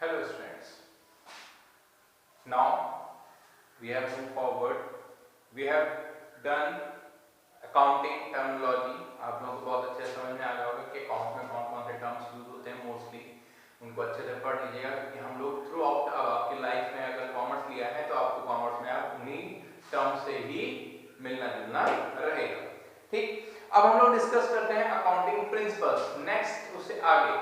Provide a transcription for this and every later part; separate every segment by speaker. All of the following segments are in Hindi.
Speaker 1: Hello students, now we have moved forward. We have done accounting terminology. आप लोगों को बहुत अच्छे समझ में आ गया होगा कि अकाउंट में कौन कौन से टर्म्स यूज होते हैं मोस्टली, उनको अच्छे से पढ़ लीजिएगा क्योंकि हम लोग थ्रू आउट आपकी लाइफ में अगर कॉमर्स लिया है तो आपको कॉमर्स में आप उन्हीं टर्म से ही मिलना जुलना रहेगा। ठीक, अब हम लोग डिस्कस करते हैं अकाउंटिंग प्रिंसिपल्स। नेक्स्ट उससे आगे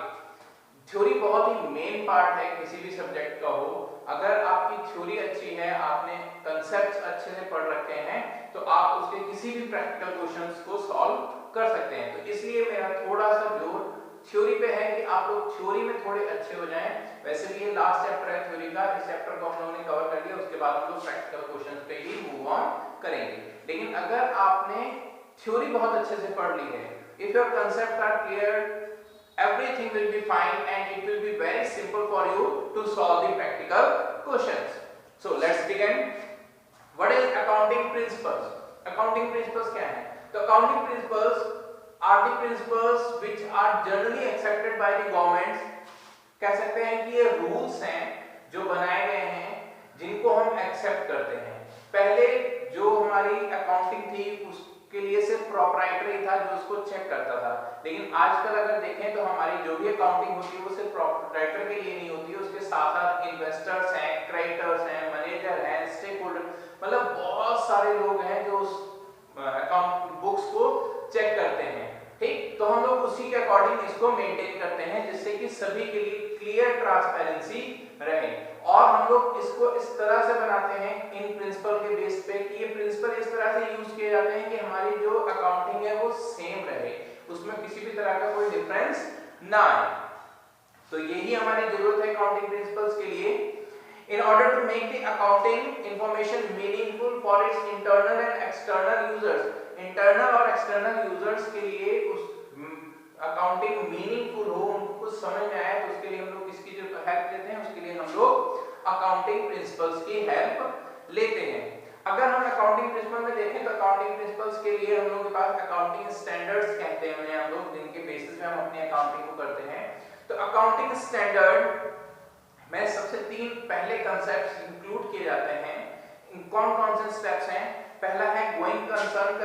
Speaker 1: थ्योरी बहुत ही मेन पार्ट है किसी भी सब्जेक्ट का हो। अगर आपकी थ्योरी अच्छी है, आपने कंसेप्ट्स अच्छे से पढ़ रखे हैं, तो आप उसके किसी भी प्रैक्टिकल क्वेश्चंस को सॉल्व कर सकते हैं। तो इसलिए मेरा थोड़ा सा जोर थ्योरी पे है कि आप लोग थ्योरी में थोड़े अच्छे हो जाएं। वैसे भी ये लास्ट चैप्टर है थ्योरी का, इस चैप्टर को हम लोगों ने कवर कर लिया, उसके बाद हम लोग प्रैक्टिकल क्वेश्चंस पे ही मूव ऑन करेंगे। लेकिन अगर आपने थ्योरी बहुत अच्छे से पढ़ ली है, if your concept are clear, everything will be fine and it will be very simple for you to solve the practical questions. So let's begin. What is accounting principles? Accounting principles क्या है? तो accounting principles are the principles which are generally accepted by the governments. कह सकते हैं कि ये rules हैं जो बनाए गए हैं जिनको हम accept करते हैं। पहले जो हमारी accounting थी उसके लिए सिर्फ प्रोप्राइटरी था जो उसको चेक करता था, लेकिन आजकल अगर देखें तो हमारी जो भी अकाउंटिंग होती है वो सिर्फ प्रोप्राइटर के लिए नहीं होती है, उसके साथ साथ इन्वेस्टर्स हैं, क्रेडिटर्स हैं, मैनेजर हैं, स्टेक होल्डर, मतलब बहुत सारे लोग हैं जो उस अकाउंट बुक्स को चेक करते हैं। ठीक, तो हम लोग उसी के अकॉर्डिंग इसको मेंटेन करते हैं जिससे कि सभी के लिए क्लियर ट्रांसपेरेंसी रहे। और हम लोग इसको इस तरह से बनाते हैं इन प्रिंसिपल के बेस पे कि ये प्रिंसिपल इस तरह से यूज किए जाते हैं कि हमारी जो अकाउंटिंग है वो सेम रहे, उसमें किसी भी तरह का कोई डिफरेंस ना आए। तो यही हमारी जरूरत है अकाउंटिंग प्रिंसिपल्स के लिए। In order to make the accounting information meaningful for its internal and external users, internal और external users के लिए उस अकाउंटिंग मीनिंगफुल हो, उनको कुछ समझ में आए, तो उसके लिए हम लोग किसकी जो हेल्प लेते हैं, उसके लिए हम लोग अकाउंटिंग प्रिंसिपल्स की हेल्प लेते हैं। अगर हम अकाउंटिंग प्रिंसिपल में देखें तो अकाउंटिंग प्रिंसिपल्स के लिए हम लोग के पास अकाउंटिंग स्टैंडर्ड्स कहते हैं उन्हें हम लोग, जिनके बेसिस पे हम अपनी अकाउंटिंग को करते हैं। तो अकाउंटिंग स्टैंडर्ड में सबसे तीन पहले कंसेप्ट्स इंक्लूड किए जाते हैं। कौन कौन से स्टेप्स हैं? पहला है going concern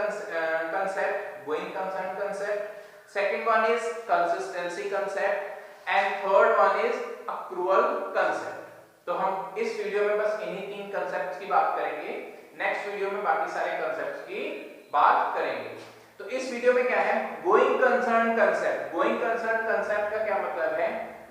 Speaker 1: concept, going concern concept, second one is consistency concept and third one is accrual concept. तो हम इस वीडियो में बस इन्हीं तीन कंसेप्ट्स की बात करेंगे, नेक्स्ट वीडियो में बाकी सारे कंसेप्ट्स की बात करेंगे। तो इस वीडियो में क्या है, going concern concept. Going concern concept का क्या मतलब है?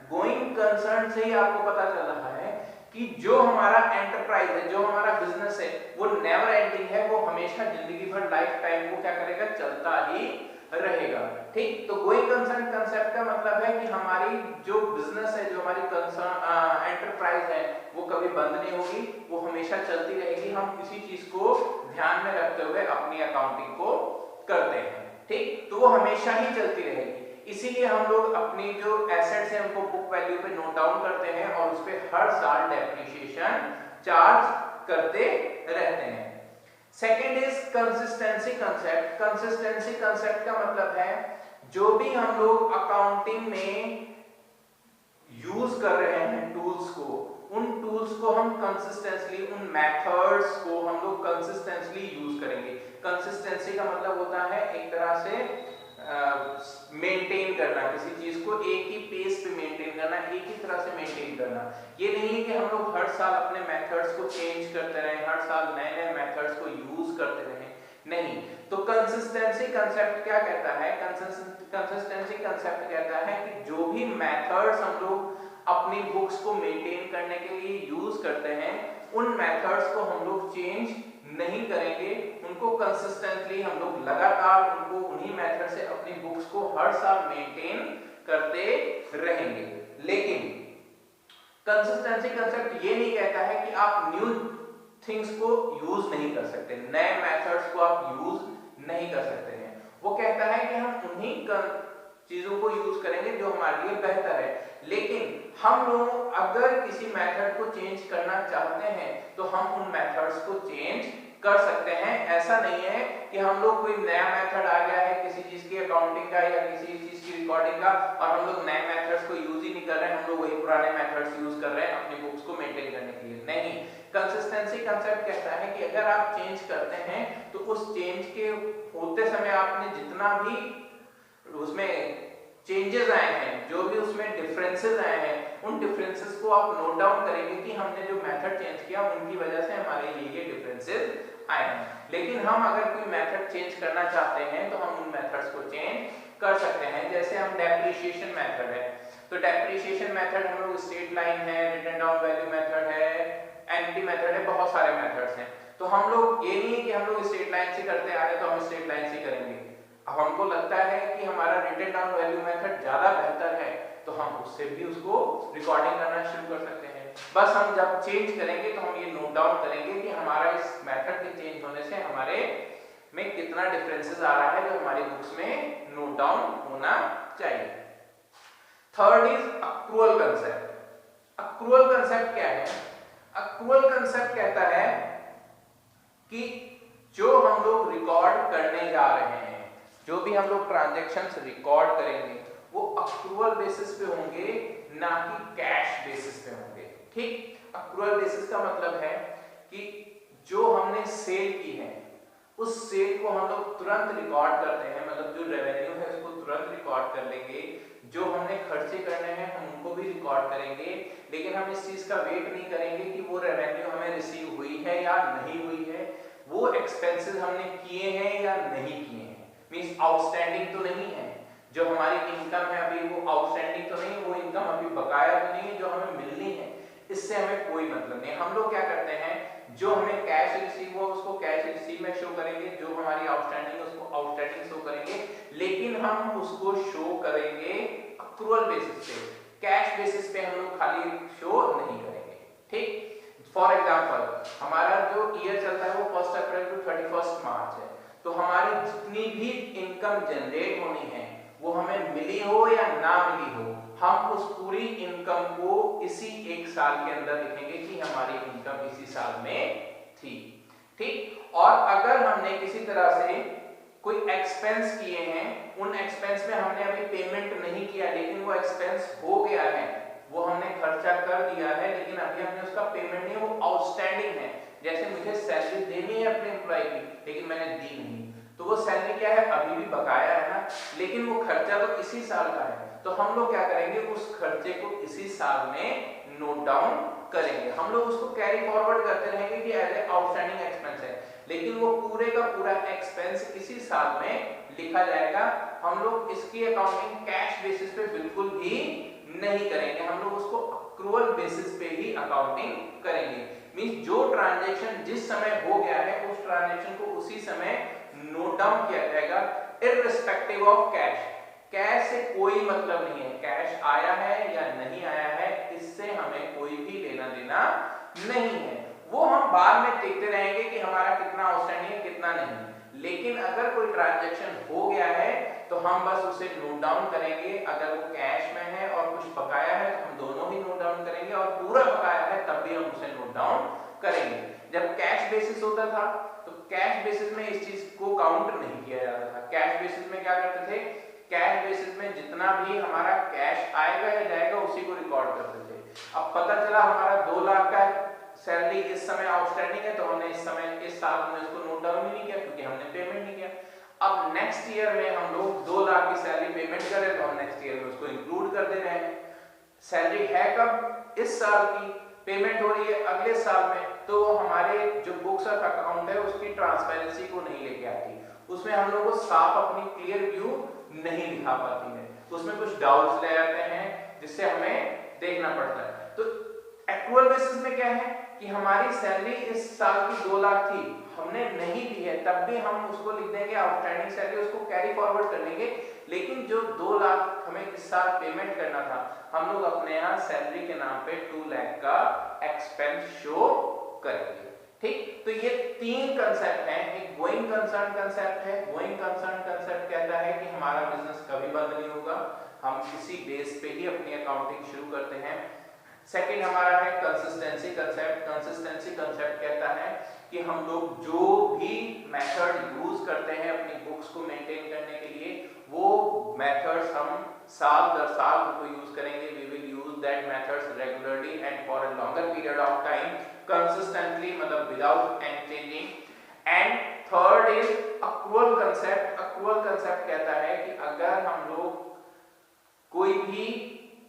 Speaker 1: गोइंग कंसर्न से ही आपको पता चल रहा है कि जो हमारा एंटरप्राइज है, जो हमारा बिजनेस है, वो नेवर एंडिंग है, वो हमेशा जिंदगी भर लाइफ टाइम वो क्या करेगा, चलता ही रहेगा। ठीक, तो गोइंग कंसर्न कंसेप्ट का मतलब है कि हमारी जो बिजनेस है, जो हमारी कंसर्न एंटरप्राइज है, वो कभी बंद नहीं होगी, वो हमेशा चलती रहेगी। हम किसी चीज को ध्यान में रखते हुए अपनी अकाउंटिंग को करते हैं। ठीक, तो वो हमेशा ही चलती रहेगी। इसीलिए हम लोग अपनी जो एसेट्स हैं उनको बुक वैल्यू पे नोट डाउन करते हैं और उस पे हर साल डेप्रिसिएशन चार्ज करते रहते हैं। Second is consistency concept. Consistency concept का मतलब है जो भी हम लोग अकाउंटिंग में यूज कर रहे हैं टूल्स को, उन टूल्स को हम कंसिस्टेंटली, उन मेथड्स को हम लोग कंसिस्टेंटली यूज करेंगे। कंसिस्टेंसी का मतलब होता है एक तरह से मेंटेन करना, किसी चीज को एक ही पेस पे मेंटेन करना, एक ही तरह से मेंटेन करना। ये नहीं है कि हम लोग हर साल अपने मेथड्स को चेंज करते रहें, हर साल नए नए मेथड्स को यूज करते रहें, नहीं। तो कंसिस्टेंसी कंसेप्ट क्या कहता है? कंसिस्टेंसी कंसेप्ट कहता है कि जो भी मेथड्स हम लोग अपनी बुक्स को मेंटेन करने के लिए यूज करते हैं, उन मेथड्स को हम लोग चेंज नहीं करेंगे, उनको कंसिस्टेंटली हम लोग लगातार उनको उन्हीं मेथड से अपनी बुक्स को हर साल मेंटेन करते रहेंगे। लेकिन कंसिस्टेंसी कंसेप्ट ये नहीं कहता है कि आप न्यू थिंग्स को यूज नहीं कर सकते, नए मेथड्स को आप यूज नहीं कर सकते हैं। वो कहता है कि हम उन्हीं चीजों को यूज करेंगे जो हमारे लिए बेहतर है। लेकिन हम लोग अगर किसी मेथड को चेंज करना चाहते हैं तो हम उन मेथड्स को चेंज कर सकते हैं। ऐसा नहीं है कि हम लोग कोई नया मेथड आ गया है किसी चीज की अकाउंटिंग का या किसी चीज की रिकॉर्डिंग का और हम लोग नए मेथड्स को यूज ही नहीं कर रहे हैं, हम लोग वही पुराने मेथड्स यूज कर रहे हैं अपनी बुक्स को मेंटेन करने के लिए। नहीं, कंसिस्टेंसी कंसेप्ट कहता है कि अगर आप चेंज करते हैं तो उस चेंज के होते समय आपने जितना भी उसमें चेंजेस आए हैं, जो भी उसमें डिफरेंसेस आए हैं, उन डिफरेंसेस को आप नोट डाउन करेंगे कि हमने जो मेथड चेंज किया उनकी वजह से हमारे ये डिफरेंसेस आए हैं। लेकिन हम अगर कोई मेथड चेंज करना चाहते हैं तो हम उन मेथड्स को चेंज कर सकते हैं। जैसे हम डेप्रिसिएशन मेथड है, तो डेप्रिसिएशन मेथड हम लोग स्ट्रेट लाइन है, रिटन डाउन वैल्यू मेथड है, एनटी मेथड है, बहुत सारे मेथड्स हैं। तो हम लोग ये नहीं है कि हम लोग स्ट्रेट लाइन से करते आ रहे हैं तो हम स्ट्रेट लाइन से करेंगे। अब हमको लगता है कि हमारा रिटन डाउन वैल्यू मेथड ज्यादा बेहतर है तो हम उससे भी उसको रिकॉर्डिंग करना शुरू कर सकते हैं। बस हम जब चेंज करेंगे तो हम ये नोट डाउन करेंगे कि हमारा इस मेथड के चेंज होने से हमारे में कितना डिफरेंसेस आ रहा है जो हमारी बुक्स में नोट डाउन होना चाहिए। Third is accrual concept. Accrual concept क्या है? अक्रूअल कंसेप्ट कहता है कि जो हम लोग रिकॉर्ड करने जा रहे हैं, जो भी हम लोग ट्रांजैक्शंस रिकॉर्ड करेंगे वो अक्रूअल बेसिस पे होंगे, ना कि कैश बेसिस पे होंगे। ठीक, अक्रूअल बेसिस का मतलब है कि जो हमने सेल की है उस सेल को हम लोग तुरंत रिकॉर्ड करते हैं, मतलब जो रेवेन्यू है उसको तुरंत रिकॉर्ड कर लेंगे, जो हमने खर्चे करने हैं हम उनको भी रिकॉर्ड करेंगे, लेकिन हम इस चीज का वेट नहीं करेंगे कि वो रेवेन्यू हमें रिसीव हुई है या नहीं हुई है, वो एक्सपेंसेस हमने किए हैं या नहीं किए हैं, मींस आउटस्टैंडिंग तो नहीं है, जो हमारी इनकम है अभी वो आउटस्टैंडिंग तो नहीं, वो इनकम अभी बकाया तो नहीं है जो हमें मिलनी है, इससे हमें कोई मतलब नहीं। हम लोग क्या करते हैं, जो हमें कैश रिसीव हो उसको कैश रिसीव में शो करेंगे, जो हमारी आउटस्टैंडिंग है उसको आउटस्टैंडिंग शो करेंगे, लेकिन हम उसको शो करेंगे अक्रूअल बेसिस पे, कैश बेसिस पे हम लोग खाली शो नहीं करेंगे। ठीक, फॉर एग्जांपल हमारा जो ईयर चलता है वो 1 अप्रैल टू 31 मार्च है, तो हमारी जितनी भी इनकम जनरेट होनी है वो हमें मिली हो या ना मिली हो, हम उस पूरी इनकम को इसी एक साल के अंदर लिखेंगे कि हमारी इनकम इसी साल में थी। ठीक, और अगर हमने किसी तरह से कोई एक्सपेंस किए हैं, उन एक्सपेंस में हमने अभी पेमेंट नहीं किया लेकिन वो एक्सपेंस हो गया है, वो हमने खर्चा कर दिया है लेकिन अभी हमने उसका पेमेंट नहीं, वो आउटस्टैंडिंग है। जैसे मुझे सैलरी देनी है अपने एम्प्लॉय की लेकिन मैंने दी नहीं, तो वो सैलरी क्या है, अभी भी बकाया है ना, लेकिन वो खर्चा तो इसी साल का है, तो हम लोग क्या करेंगे, उस खर्चे को इसी साल में नोट डाउन करेंगे, हम लोग उसको कैरी फॉरवर्ड करते रहेंगे कि एज ए आउटस्टैंडिंग एक्सपेंस है, लेकिन वो पूरे का पूरा एक्सपेंस इसी साल में लिखा जाएगा। हम लोग इसकी अकाउंटिंग कैश बेसिस पे बिल्कुल भी नहीं करेंगे, हम लोग उसको अक्रूअल बेसिस पे ही अकाउंटिंग करेंगे। मींस जो ट्रांजैक्शन जिस समय हो गया है उस ट्रांजैक्शन को उसी समय नोट डाउन किया जाएगा, इररिस्पेक्टिव ऑफ कैश। कैश से कोई मतलब नहीं है, कैश आया है या नहीं आया है इससे हमें कोई भी लेना देना नहीं है, वो हम बाद में देखते रहेंगे कि हमारा कितना आउटस्टैंडिंग है कितना नहीं, लेकिन अगर कोई ट्रांजैक्शन हो गया है तो हम बस उसे नोट डाउन करेंगे, अगर वो कैश में है और कुछ बकाया है तो हम दोनों ही नोट डाउन करेंगे, और पूरा बकाया है तब भी हम उसे नोट डाउन करेंगे। जब कैश बेसिस होता था तो कैश बेसिस में इस चीज को काउंट नहीं किया जाता था, कैश बेसिस में क्या करते थे, कैश बेसिस में जितना भी हमारा कैश आएगा या जाएगा उसी को रिकॉर्ड करते थे। अब पता चला हमारा 2 लाख का सैलरी इस समय आउटस्टैंडिंग है, तो हमने इस समय इस साल में उसको नोट डाउन ही नहीं किया क्योंकि हमने पेमेंट नहीं किया। अब नेक्स्ट ईयर में हम लोग 2 लाख की सैलरी पेमेंट करें तो हम नेक्स्ट ईयर में उसको इंक्लूड कर दे रहे हैं। सैलरी है कब, इस साल की, पेमेंट हो रही है अगले साल में, तो हमारे जो बुक्स ऑफ अकाउंट है उसकी ट्रांसपेरेंसी को नहीं लेके आती, उसमें हम लोग को साफ अपनी क्लियर व्यू नहीं दिखा पाती है, उसमें कुछ डाउट्स ले आते हैं जिससे हमें देखना पड़ता है। तो एक्चुअल बेसिस में क्या है कि हमारी सैलरी इस साल की 2 लाख थी, हमने नहीं दी है, तब भी हम उसको लिख देंगे आउटस्टैंडिंग सैलरी, उसको कैरी फॉरवर्ड कर लेंगे, लेकिन जो 2 लाख हमें इस साल पेमेंट करना था हम लोग अपने यहाँ सैलरी के नाम पे 2 लाख का एक्सपेंस शो करेंगे। ठीक, तो ये 3 कंसेप्ट हैं। एक गोइंग कंसर्न कंसेप्ट है, गोइंग कंसर्न कंसेप्ट कहता है कि हमारा बिजनेस कभी बंद नहीं होगा, हम किसी बेस पे ही अपनी अकाउंटिंग शुरू करते हैं। सेकंड हमारा है कंसिस्टेंसी कंसेप्ट। कंसिस्टेंसी कंसेप्ट कहता है कि हम लोग जो भी मेथड यूज करते हैं अपनी बुक्स को मेंटेन करने के लिए, वो मेथड्स हम साल दर साल उनको यूज करेंगे। We will use that methods regularly and for a longer period of time, consistently, मतलब without and changing. And third is accrual concept. Accrual concept कहता है कि अगर हम लोग कोई भी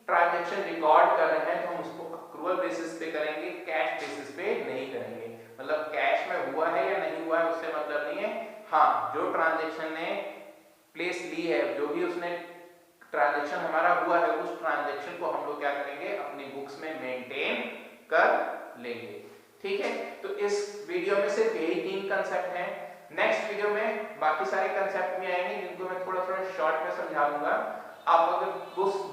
Speaker 1: ट्रांजैक्शन रिकॉर्ड कर रहे हैं तो हम उसको अक्रूअल बेसिस पे करेंगे, कैश बेसिस पे नहीं करेंगे। मतलब कैश में हुआ है या नहीं हुआ है उससे मतलब नहीं है, हाँ जो ट्रांजैक्शन ने प्लेस ली है, जो भी उसने ट्रांजैक्शन हमारा हुआ है, उस ट्रांजैक्शन को हम लोग क्या करेंगे अपनी बुक्स में मेंटेन कर लेंगे। ठीक है, तो इस वीडियो में सिर्फ यही 3 कंसेप्ट हैं। नेक्स्ट वीडियो में बाकी सारे कंसेप्ट भी आएंगे जिनको मैं थोड़ा थोड़ा शॉर्ट में समझा दूंगा। आप अगर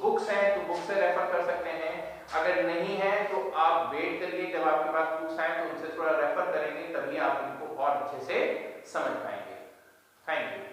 Speaker 1: बुक्स हैं तो बुक से रेफर कर सकते हैं, अगर नहीं है तो आप वेट करिए, जब आपके पास बुक्स आए तो उनसे थोड़ा रेफर करेंगे, तभी आप उनको और अच्छे से समझ पाएंगे। Thank you.